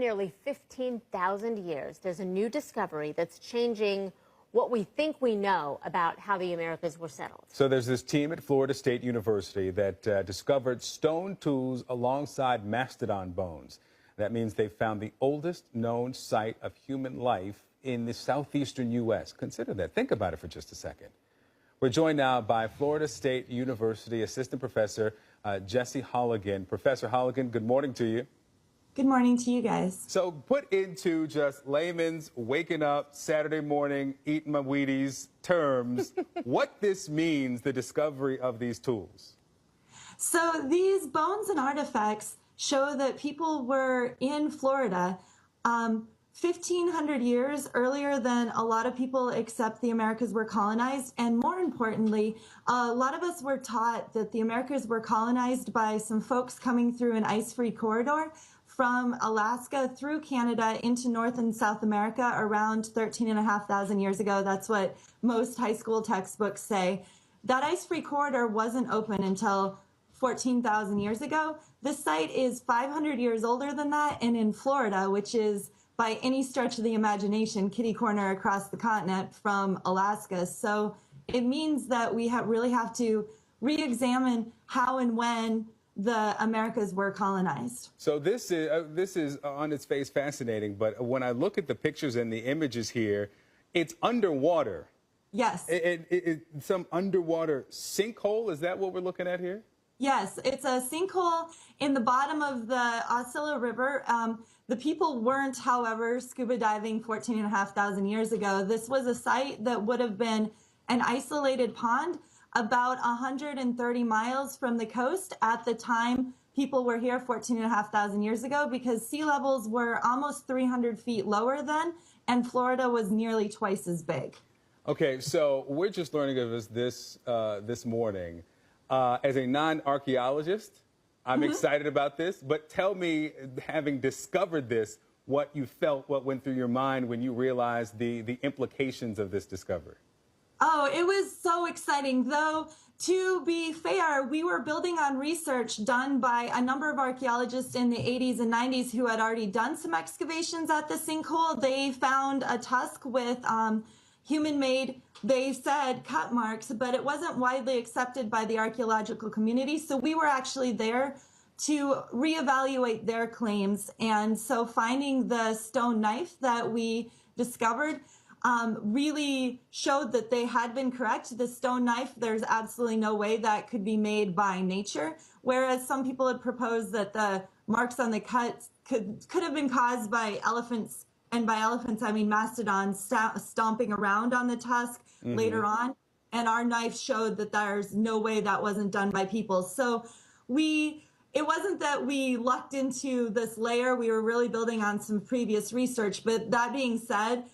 nearly 15,000 years, there's a new discovery that's changing what we think we know about how the Americas were settled. So there's this team at Florida State University that discovered stone tools alongside mastodon bones. That means they found the oldest known site of human life in the southeastern U.S. Consider that. Think about it for just a second. We're joined now by Florida State University Assistant Professor Jesse Holligan. Professor Holligan, good morning to you. Good morning to you guys. So put into just layman's waking up Saturday morning, eating my Wheaties terms, what this means, the discovery of these tools. So these bones and artifacts show that people were in Florida 1,500 years earlier than a lot of people accept the Americas were colonized. And more importantly, a lot of us were taught that the Americas were colonized by some folks coming through an ice-free corridor from Alaska through Canada into North and South America around 13,500 years ago. That's what most high school textbooks say. That ice-free corridor wasn't open until 14,000 years ago. This site is 500 years older than that, and in Florida, which is by any stretch of the imagination, kitty corner across the continent from Alaska. So it means that we really have to re-examine how and when the Americas were colonized. So this is on its face fascinating, but when I look at the pictures and the images here, it's underwater. Yes. Some underwater sinkhole, is that what we're looking at here? Yes, it's a sinkhole in the bottom of the Osceola River. The people weren't, however, scuba diving 14,500 years ago. This was a site that would have been an isolated pond about 130 miles from the coast at the time people were here 14,500 years ago, because sea levels were almost 300 feet lower then, and Florida was nearly twice as big. Okay, so we're just learning of this this morning. As a non-archaeologist, I'm excited about this, but tell me, having discovered this, what you felt, what went through your mind when you realized the implications of this discovery. Oh, it was so exciting. Though, to be fair, we were building on research done by a number of archaeologists in the 80s and 90s who had already done some excavations at the sinkhole. They found a tusk with human-made, they said, cut marks, but it wasn't widely accepted by the archaeological community. So we were actually there to reevaluate their claims. And so finding the stone knife that we discovered really showed that they had been correct. The stone knife, there's absolutely no way that could be made by nature, whereas some people had proposed that the marks on the cuts could have been caused by elephants, and by elephants I mean mastodons stomping around on the tusk later on, and our knife showed that there's no way that wasn't done by people. So it wasn't that we lucked into this layer, we were really building on some previous research. But that being said,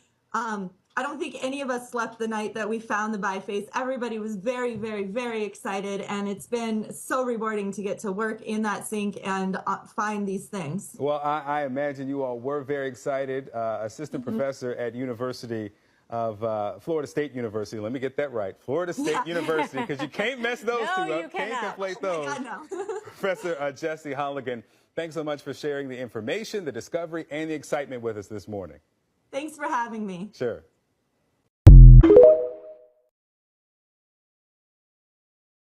I don't think any of us slept the night that we found the biface. Everybody was very, very, very excited, and it's been so rewarding to get to work in that sink and find these things. Well, I imagine you all were very excited. Assistant professor at University of Florida State University. Let me get that right. Florida State University, because you can't mess those two up. Can't conflate those. Oh my God, no. Professor Jesse Holligan, thanks so much for sharing the information, the discovery, and the excitement with us this morning. Thanks for having me. Sure.